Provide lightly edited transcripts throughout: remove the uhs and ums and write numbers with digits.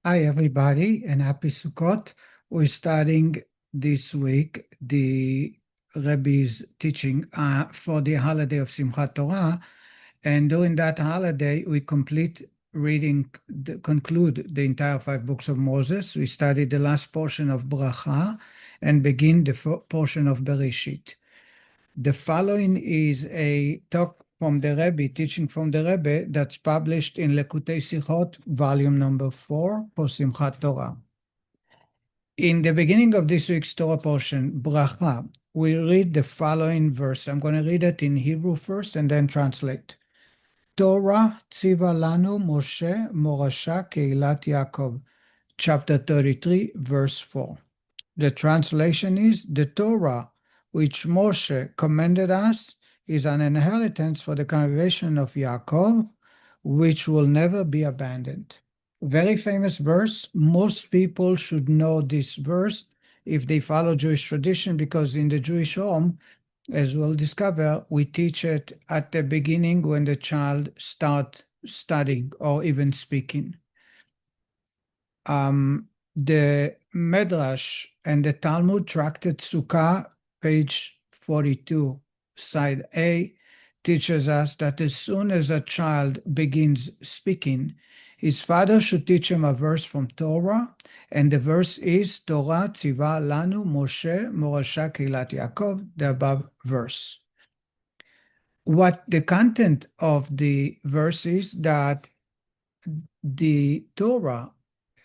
Hi, everybody, and happy Sukkot. We're starting this week the Rebbe's teaching for the holiday of Simchat Torah. And during that holiday, we conclude the entire 5 books of Moses. We study the last portion of Bracha and begin the portion of Bereshit. The following is a talk from the Rebbe, teaching from the Rebbe, that's published in Likutei Sichos, volume number 4, for Simchat Torah. In the beginning of this week's Torah portion, Bracha, we read the following verse. I'm going to read it in Hebrew first and then translate. Torah, tziva lanu, Moshe, morasha, keilat Yaakov. Chapter 33, verse 4. The translation is, the Torah, which Moshe commanded us, is an inheritance for the congregation of Yaakov, which will never be abandoned. Very famous verse. Most people should know this verse if they follow Jewish tradition, because in the Jewish home, as we'll discover, we teach it at the beginning when the child starts studying or even speaking. The Medrash and the Talmud Tractate Sukkah, page 42, side A, teaches us that as soon as a child begins speaking, his father should teach him a verse from Torah, and the verse is Torah tziva lanu Moshe morasha keilat Yaakov, the above verse. What the content of the verse is that the Torah,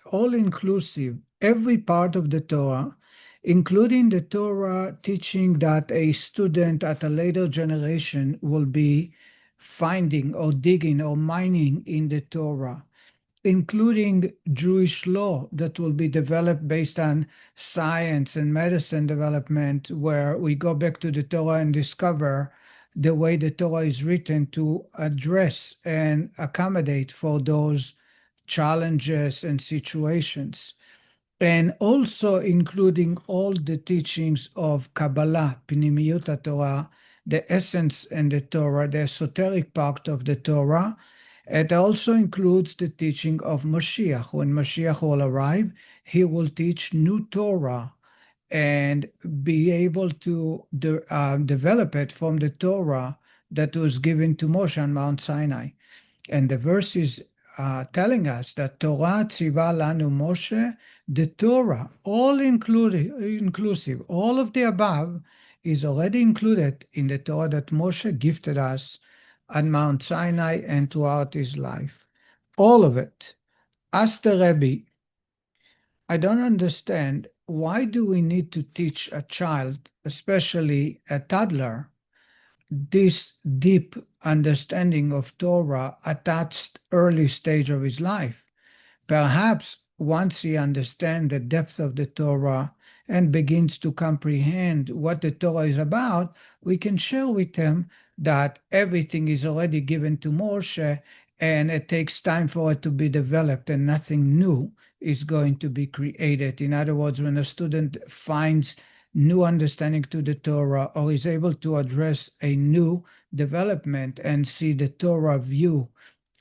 all-inclusive, every part of the Torah, including the Torah teaching that a student at a later generation will be finding or digging or mining in the Torah, including Jewish law that will be developed based on science and medicine development, where we go back to the Torah and discover the way the Torah is written to address and accommodate for those challenges and situations, and also including all the teachings of Kabbalah, Pnimiyut Torah, the essence and the Torah, the esoteric part of the Torah. It also includes the teaching of Mashiach. When Mashiach will arrive, he will teach new Torah and be able to develop it from the Torah that was given to Moshe on Mount Sinai. And the verse is telling us that Torah tziva lanu Moshe, the Torah, all inclusive, all of the above is already included in the Torah that Moshe gifted us at Mount Sinai and throughout his life. All of it. Ask the Rebbe, I don't understand, why do we need to teach a child, especially a toddler, this deep understanding of Torah at that early stage of his life? Perhaps once he understands the depth of the Torah and begins to comprehend what the Torah is about, we can share with him that everything is already given to Moshe and it takes time for it to be developed and nothing new is going to be created. In other words, when a student finds new understanding to the Torah or is able to address a new development and see the Torah view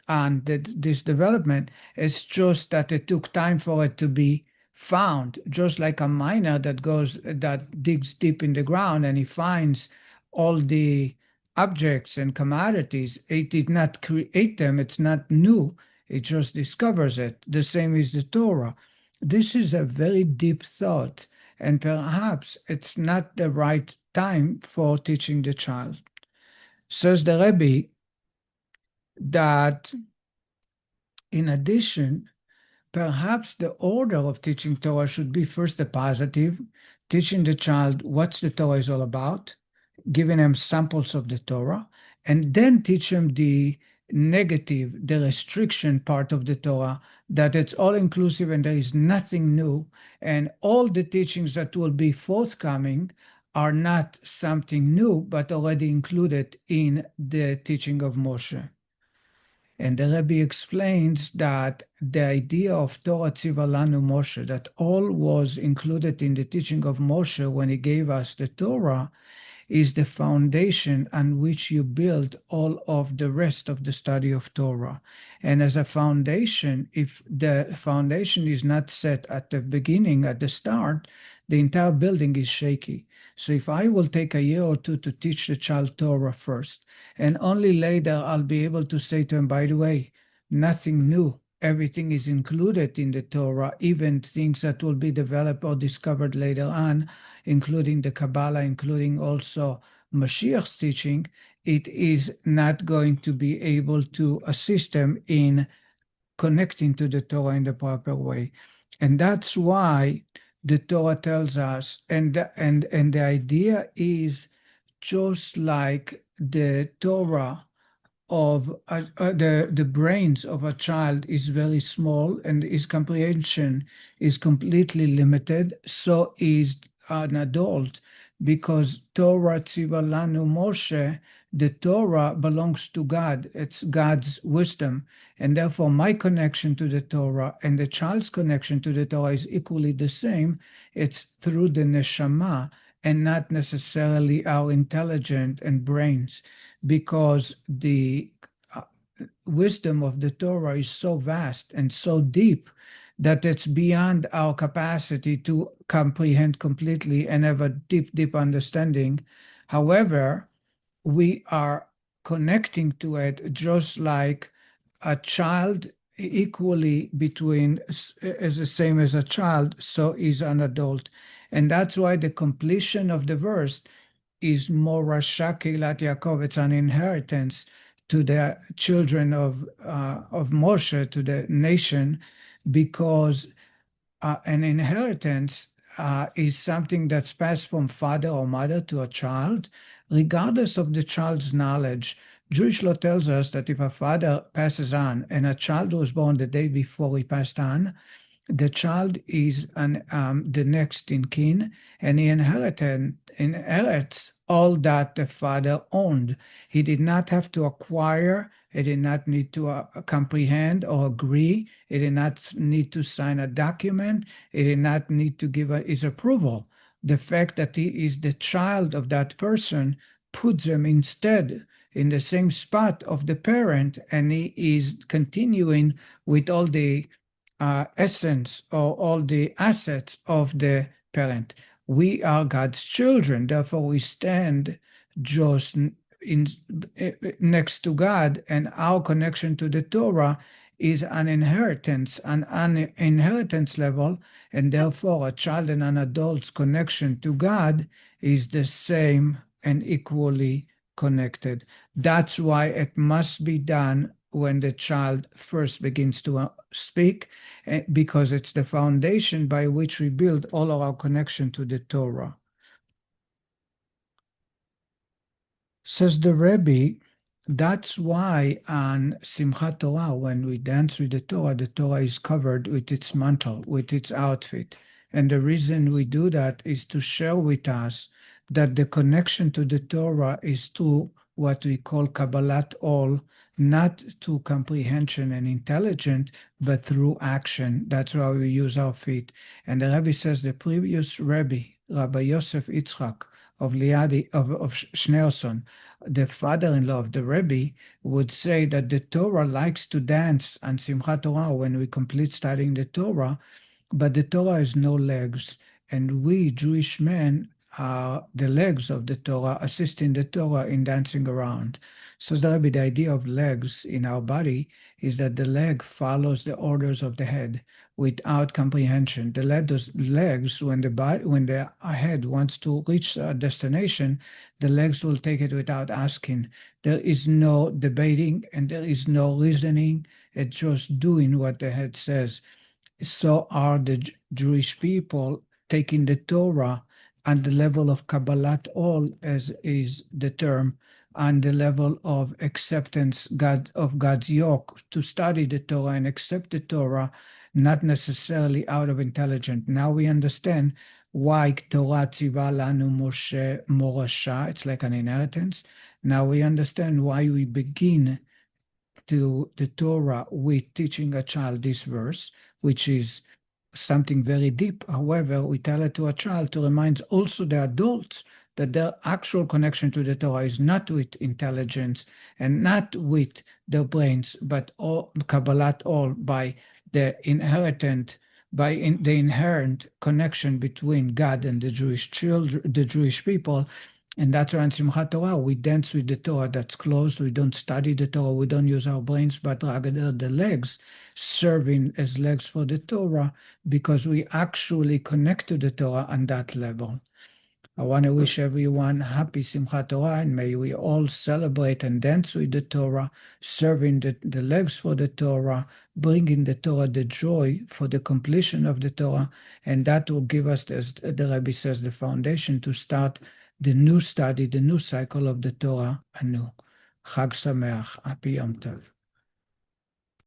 on this development, it's just that it took time for it to be found, just like a miner that digs deep in the ground and he finds all the objects and commodities. It did not create them, it's not new, it just discovers it. The same is the Torah. This is a very deep thought, and perhaps it's not the right time for teaching the child. Says the Rebbe that in addition, perhaps the order of teaching Torah should be first the positive, teaching the child what the Torah is all about, giving him samples of the Torah, and then teach him the negative, the restriction part of the Torah, that it's all inclusive and there is nothing new, and all the teachings that will be forthcoming are not something new, but already included in the teaching of Moshe. And the Rebbe explains that the idea of Torah tziva lanu Moshe, that all was included in the teaching of Moshe when he gave us the Torah, is the foundation on which you build all of the rest of the study of Torah. And as a foundation, if the foundation is not set at the beginning, at the start, the entire building is shaky. So if I will take a year or two to teach the child Torah first, and only later I'll be able to say to him, by the way, nothing new. Everything is included in the Torah, even things that will be developed or discovered later on, including the Kabbalah, including also Mashiach's teaching. It is not going to be able to assist them in connecting to the Torah in the proper way. And that's why the Torah tells us, and the idea is just like the Torah of the brains of a child is very small and his comprehension is completely limited, so is an adult, because Torah, tziva, lanu, Moshe, the Torah belongs to God. It's God's wisdom. And therefore, my connection to the Torah and the child's connection to the Torah is equally the same. It's through the neshama and not necessarily our intelligence and brains, because the wisdom of the Torah is so vast and so deep that it's beyond our capacity to comprehend completely and have a deep, deep understanding. However, we are connecting to it just like a child, equally between, as the same as a child, so is an adult. And that's why the completion of the verse is Morasha Keilat Yaakov. It's an inheritance to the children of Moshe, to the nation, because an inheritance is something that's passed from father or mother to a child, regardless of the child's knowledge. Jewish law tells us that if a father passes on and a child was born the day before he passed on, the child is the next in kin, and he inherits all that the father owned. He did not have to acquire, he did not need to comprehend or agree, he did not need to sign a document, he did not need to give his approval. The fact that he is the child of that person puts him instead in the same spot of the parent, and he is continuing with all the essence or all the assets of the parent. We are God's children, therefore we stand just next to God, and our connection to the Torah is an inheritance level, and therefore a child and an adult's connection to God is the same and equally connected. That's why it must be done when the child first begins to speak, because it's the foundation by which we build all of our connection to the Torah. Says the Rebbe, that's why on Simchat Torah, when we dance with the Torah is covered with its mantle, with its outfit. And the reason we do that is to share with us that the connection to the Torah is to what we call Kabbalat all, not through comprehension and intelligence, but through action. That's why we use our feet. And the Rebbe says the previous Rebbe, Rabbi Yosef Yitzchak of Liadi, of Schneerson, the father-in-law of the Rebbe, would say that the Torah likes to dance on Simchat Torah when we complete studying the Torah, but the Torah has no legs. And we, Jewish men, are the legs of the Torah, assisting the Torah in dancing around. So the idea of legs in our body is that the leg follows the orders of the head without comprehension. The legs, when the head wants to reach a destination, the legs will take it without asking. There is no debating and there is no reasoning. It's just doing what the head says. So are the Jewish people taking the Torah on the level of Kabbalat all, as is the term, on the level of acceptance of God's yoke, to study the Torah and accept the Torah, not necessarily out of intelligence. Now we understand why Torah, tziva, lanu, Moshe, morasha, it's like an inheritance. Now we understand why we begin to the Torah with teaching a child this verse, which is something very deep. However, we tell it to a child to remind also the adults that their actual connection to the Torah is not with intelligence and not with their brains, but all Kabbalat, all by the inherent connection between God and the Jewish children, the Jewish people. And that's why in Simchat Torah, we dance with the Torah that's closed. We don't study the Torah. We don't use our brains, but rather the legs, serving as legs for the Torah, because we actually connect to the Torah on that level. I want to wish everyone happy Simchat Torah, and may we all celebrate and dance with the Torah, serving the legs for the Torah, bringing the Torah the joy for the completion of the Torah, and that will give us, as the Rebbe says, the foundation to start the new study, the new cycle of the Torah anew. Chag Sameach, Happy Yom Tov.